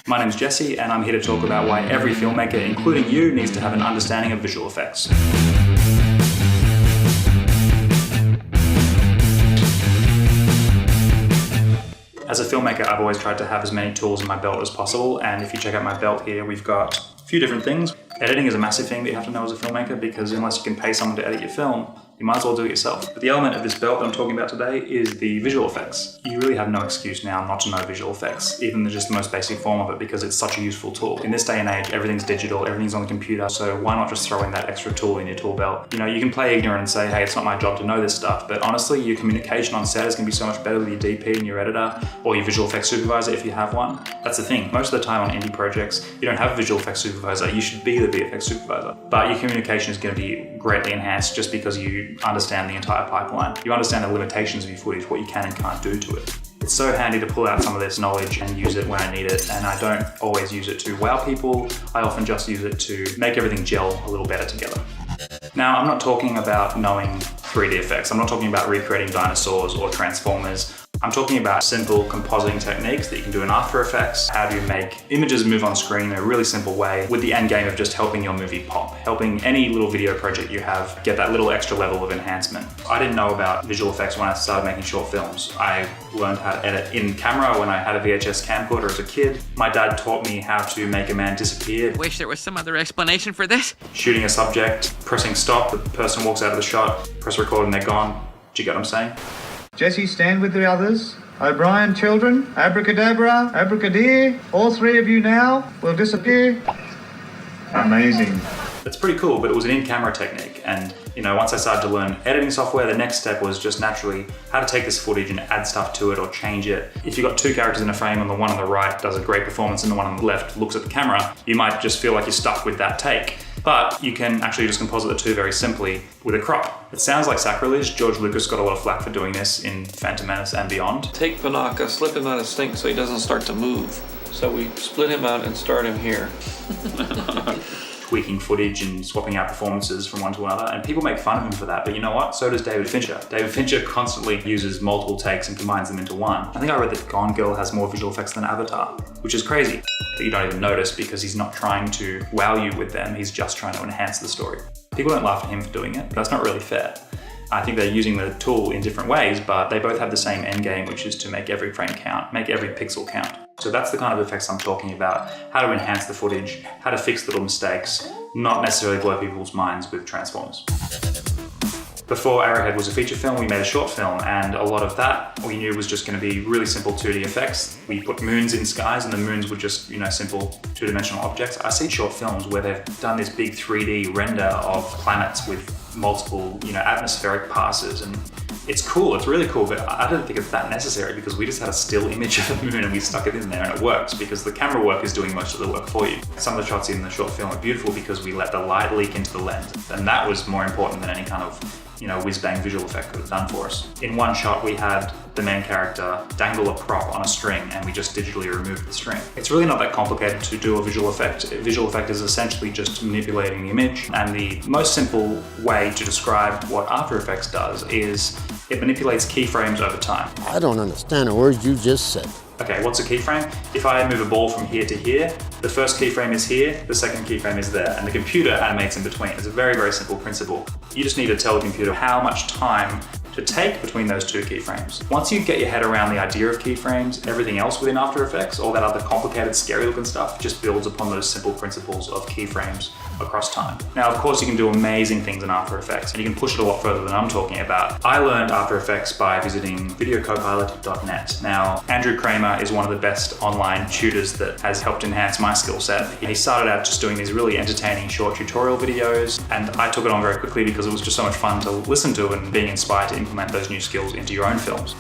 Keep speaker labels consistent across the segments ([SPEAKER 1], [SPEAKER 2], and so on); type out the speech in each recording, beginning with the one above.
[SPEAKER 1] My name's Jesse, and I'm here to talk about why every filmmaker, including you, needs to have an understanding of visual effects. As a filmmaker, I've always tried to have as many tools in my belt as possible, and if you check out my belt here, we've got a few different things. Editing is a massive thing that you have to know as a filmmaker, because unless you can pay someone to edit your film, you might as well do it yourself. But the element of this belt that I'm talking about today is the visual effects. You really have no excuse now not to know visual effects, even just the most basic form of it, because it's such a useful tool. In this day and age, everything's digital, everything's on the computer, so why not just throw in that extra tool in your tool belt? You know, you can play ignorant and say, hey, it's not my job to know this stuff, but honestly, your communication on set is going to be so much better with your DP and your editor, or your visual effects supervisor if you have one. That's the thing. Most of the time on indie projects, you don't have a visual effects supervisor. You should be the VFX supervisor. But your communication is going to be greatly enhanced just because you understand the entire pipeline. You understand the limitations of your footage, what you can and can't do to it. It's so handy to pull out some of this knowledge and use it when I need it, and I don't always use it to wow people. I often just use it to make everything gel a little better together. Now, I'm not talking about knowing 3D effects. I'm not talking about recreating dinosaurs or transformers. I'm talking about simple compositing techniques that you can do in After Effects. How do you make images move on screen in a really simple way with the end game of just helping your movie pop, helping any little video project you have get that little extra level of enhancement. I didn't know about visual effects when I started making short films. I learned how to edit in camera when I had a VHS camcorder as a kid. My dad taught me how to make a man disappear.
[SPEAKER 2] Wish there was some other explanation for this.
[SPEAKER 1] Shooting a subject, pressing stop, the person walks out of the shot, press record and they're gone. Do you get what I'm saying?
[SPEAKER 3] Jesse, stand with the others. O'Brien, children, abracadabra, abracadabra. All three of you now will disappear. Amazing.
[SPEAKER 1] It's pretty cool, but it was an in-camera technique. And you know, once I started to learn editing software, the next step was just naturally how to take this footage and add stuff to it or change it. If you've got two characters in a frame and the one on the right does a great performance and the one on the left looks at the camera, you might just feel like you're stuck with that take. But you can actually just composite the two very simply with a crop. It sounds like sacrilege. George Lucas got a lot of flack for doing this in Phantom Menace and beyond.
[SPEAKER 4] Take Panaka, slip him out of sync so he doesn't start to move. So we split him out and start him here.
[SPEAKER 1] Tweaking footage and swapping out performances from one to another, and people make fun of him for that, but you know what? So does David Fincher. David Fincher constantly uses multiple takes and combines them into one. I think I read that Gone Girl has more visual effects than Avatar, which is crazy, that you don't even notice because he's not trying to wow you with them, he's just trying to enhance the story. People don't laugh at him for doing it, but that's not really fair. I think they're using the tool in different ways, but they both have the same end game, which is to make every frame count, make every pixel count. So that's the kind of effects I'm talking about, how to enhance the footage, how to fix little mistakes, not necessarily blow people's minds with Transformers. Before Arrowhead was a feature film, we made a short film, and a lot of that we knew was just going to be really simple 2D effects. We put moons in skies and the moons were just, you know, simple two-dimensional objects. I see short films where they've done this big 3D render of planets with multiple, you know, atmospheric passes, and it's cool, it's really cool, but I don't think it's that necessary because we just had a still image of the moon and we stuck it in there and it works because the camera work is doing most of the work for you. Some of the shots in the short film are beautiful because we let the light leak into the lens, and that was more important than any kind of, you know, whiz-bang visual effect could have done for us. In one shot, we had the main character dangle a prop on a string and we just digitally removed the string. It's really not that complicated to do a visual effect. A visual effect is essentially just manipulating the image, and the most simple way to describe what After Effects does is it manipulates keyframes over time.
[SPEAKER 5] I don't understand the words you just said.
[SPEAKER 1] Okay, what's a keyframe? If I move a ball from here to here, the first keyframe is here, the second keyframe is there, and the computer animates in between. It's a very, very simple principle. You just need to tell the computer how much time to take between those two keyframes. Once you get your head around the idea of keyframes, everything else within After Effects, all that other complicated, scary looking stuff, just builds upon those simple principles of keyframes across time. Now, of course, you can do amazing things in After Effects, and you can push it a lot further than I'm talking about. I learned After Effects by visiting videocopilot.net. Now, Andrew Kramer is one of the best online tutors that has helped enhance my skill set. He started out just doing these really entertaining short tutorial videos, and I took it on very quickly because it was just so much fun to listen to and being inspired to implement those new skills into your own films.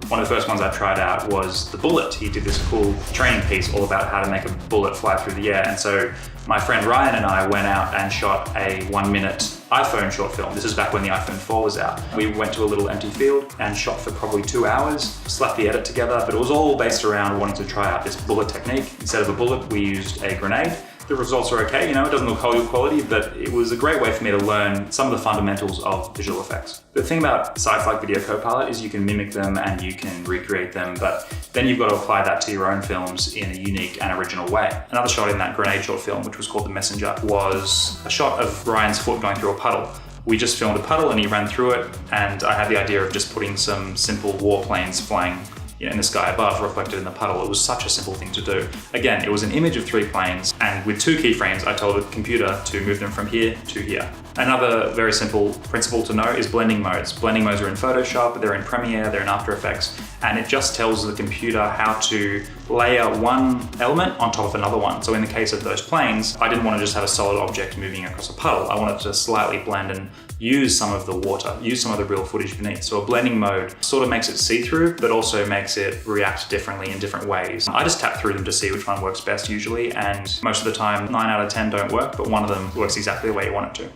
[SPEAKER 1] One of the first ones I tried out was the bullet. He did this cool training piece all about how to make a bullet fly through the air, and so my friend Ryan and I went out and shot a 1-minute iPhone short film. This is back when the iPhone 4 was out. We went to a little empty field and shot for probably 2 hours, slapped the edit together, but it was all based around wanting to try out this bullet technique. Instead of a bullet, we used a grenade. The results are okay, it doesn't look Hollywood quality, but it was a great way for me to learn some of the fundamentals of visual effects. The thing about sites like Video Copilot is you can mimic them and you can recreate them, but then you've got to apply that to your own films in a unique and original way. Another shot in that grenade short film, which was called The Messenger, was a shot of Ryan's foot going through a puddle. We just filmed a puddle and he ran through it, and I had the idea of just putting some simple warplanes flying in the sky above reflected in the puddle. It was such a simple thing to do. Again, it was an image of 3 planes, and with 2 keyframes, I told the computer to move them from here to here. Another very simple principle to know is blending modes. Blending modes are in Photoshop, they're in Premiere, they're in After Effects, and it just tells the computer how to layer one element on top of another one. So in the case of those planes, I didn't want to just have a solid object moving across a puddle. I wanted to slightly blend and use some of the water, use some of the real footage beneath. So a blending mode sort of makes it see-through, but also makes it react differently in different ways. I just tap through them to see which one works best usually, and most of the time, 9 out of 10 don't work, but one of them works exactly the way you want it to.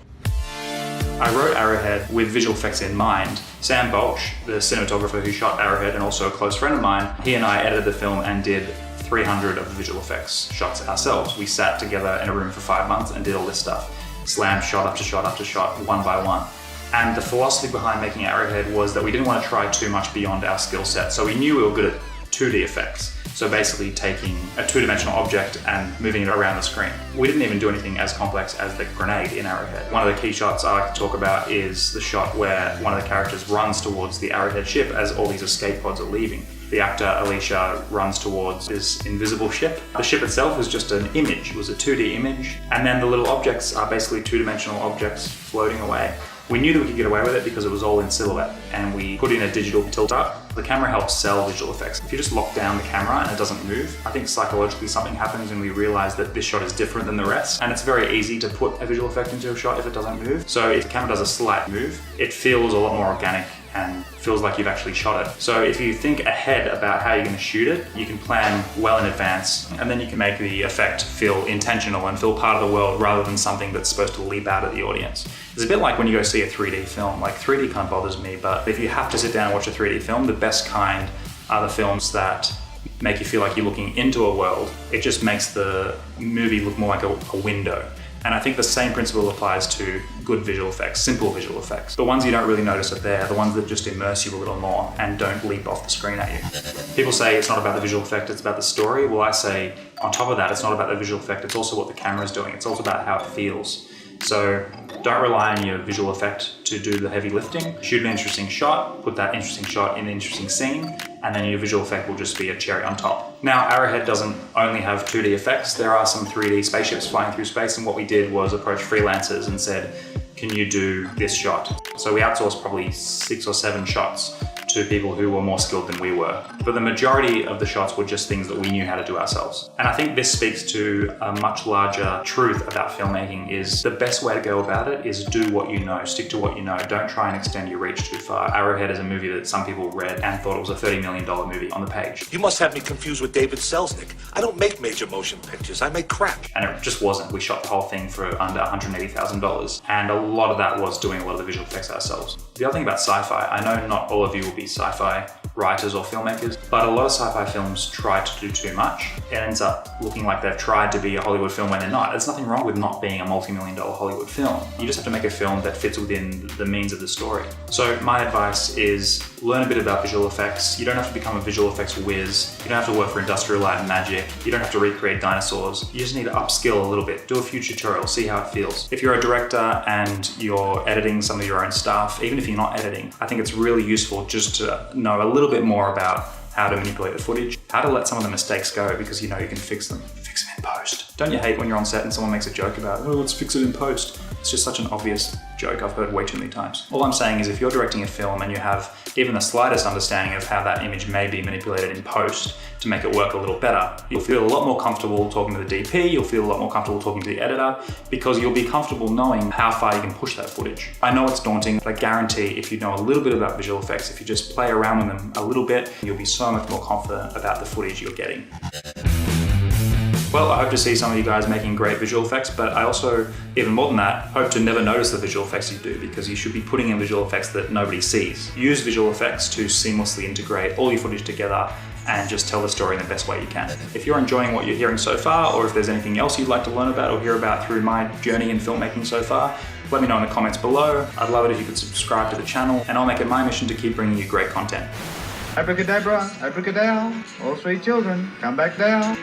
[SPEAKER 1] I wrote Arrowhead with visual effects in mind. Sam Bolch, the cinematographer who shot Arrowhead and also a close friend of mine, he and I edited the film and did 300 of the visual effects shots ourselves. We sat together in a room for 5 months and did all this stuff. Slammed shot after shot after shot, one by one. And the philosophy behind making Arrowhead was that we didn't want to try too much beyond our skill set. So we knew we were good at 2D effects. So basically taking a 2-dimensional object and moving it around the screen. We didn't even do anything as complex as the grenade in Arrowhead. One of the key shots I like to talk about is the shot where one of the characters runs towards the Arrowhead ship as all these escape pods are leaving. The actor, Alicia, runs towards this invisible ship. The ship itself was just an image, it was a 2D image, and then the little objects are basically 2-dimensional objects floating away. We knew that we could get away with it because it was all in silhouette, and we put in a digital tilt up. The camera helps sell visual effects. If you just lock down the camera and it doesn't move, I think psychologically something happens and we realize that this shot is different than the rest, and it's very easy to put a visual effect into a shot if it doesn't move. So if the camera does a slight move, it feels a lot more organic and feels like you've actually shot it. So if you think ahead about how you're going to shoot it, you can plan well in advance, and then you can make the effect feel intentional and feel part of the world rather than something that's supposed to leap out at the audience. It's a bit like when you go see a 3D film. Like 3D kind of bothers me, but if you have to sit down and watch a 3D film, the best kind are the films that make you feel like you're looking into a world. It just makes the movie look more like a window. And I think the same principle applies to good visual effects, simple visual effects. The ones you don't really notice are there, the ones that just immerse you a little more and don't leap off the screen at you. People say it's not about the visual effect, it's about the story. Well, I say on top of that, it's not about the visual effect, it's also what the camera is doing. It's also about how it feels. So don't rely on your visual effect to do the heavy lifting. Shoot an interesting shot, put that interesting shot in an interesting scene, and then your visual effect will just be a cherry on top. Now, Arrowhead doesn't only have 2D effects, there are some 3D spaceships flying through space, and what we did was approach freelancers and said, can you do this shot? So we outsourced probably 6 or 7 shots to people who were more skilled than we were. But the majority of the shots were just things that we knew how to do ourselves. And I think this speaks to a much larger truth about filmmaking is the best way to go about it is do what you know, stick to what you know. Don't try and extend your reach too far. Arrowhead is a movie that some people read and thought it was a $30 million movie on the page.
[SPEAKER 6] You must have me confused with David Selznick. I don't make major motion pictures, I make crap.
[SPEAKER 1] And it just wasn't. We shot the whole thing for under $180,000. And a lot of that was doing a lot of the visual effects ourselves. The other thing about sci-fi, I know not all of you will be sci-fi writers or filmmakers, but a lot of sci-fi films try to do too much. It ends up looking like they've tried to be a Hollywood film when they're not. There's nothing wrong with not being a multi-million-dollar Hollywood film. You just have to make a film that fits within the means of the story. So my advice is learn a bit about visual effects. You don't have to become a visual effects whiz. You don't have to work for Industrial Light and Magic. You don't have to recreate dinosaurs. You just need to upskill a little bit. Do a few tutorials, see how it feels. If you're a director and you're editing some of your own stuff, even if you're not editing, I think it's really useful just to know a little bit more about how to manipulate the footage, how to let some of the mistakes go because you know you can fix them. Fix them in post. Don't you hate when you're on set and someone makes a joke about, oh, let's fix it in post? It's just such an obvious joke I've heard way too many times. All I'm saying is if you're directing a film and you have even the slightest understanding of how that image may be manipulated in post to make it work a little better, you'll feel a lot more comfortable talking to the DP, you'll feel a lot more comfortable talking to the editor because you'll be comfortable knowing how far you can push that footage. I know it's daunting, but I guarantee if you know a little bit about visual effects, if you just play around with them a little bit, you'll be so much more confident about the footage you're getting. Well, I hope to see some of you guys making great visual effects, but I also, even more than that, hope to never notice the visual effects you do because you should be putting in visual effects that nobody sees. Use visual effects to seamlessly integrate all your footage together and just tell the story in the best way you can. If you're enjoying what you're hearing so far, or if there's anything else you'd like to learn about or hear about through my journey in filmmaking so far, let me know in the comments below. I'd love it if you could subscribe to the channel, and I'll make it my mission to keep bringing you great content.
[SPEAKER 3] Abracadabra, abracadabra, all three children, come back down.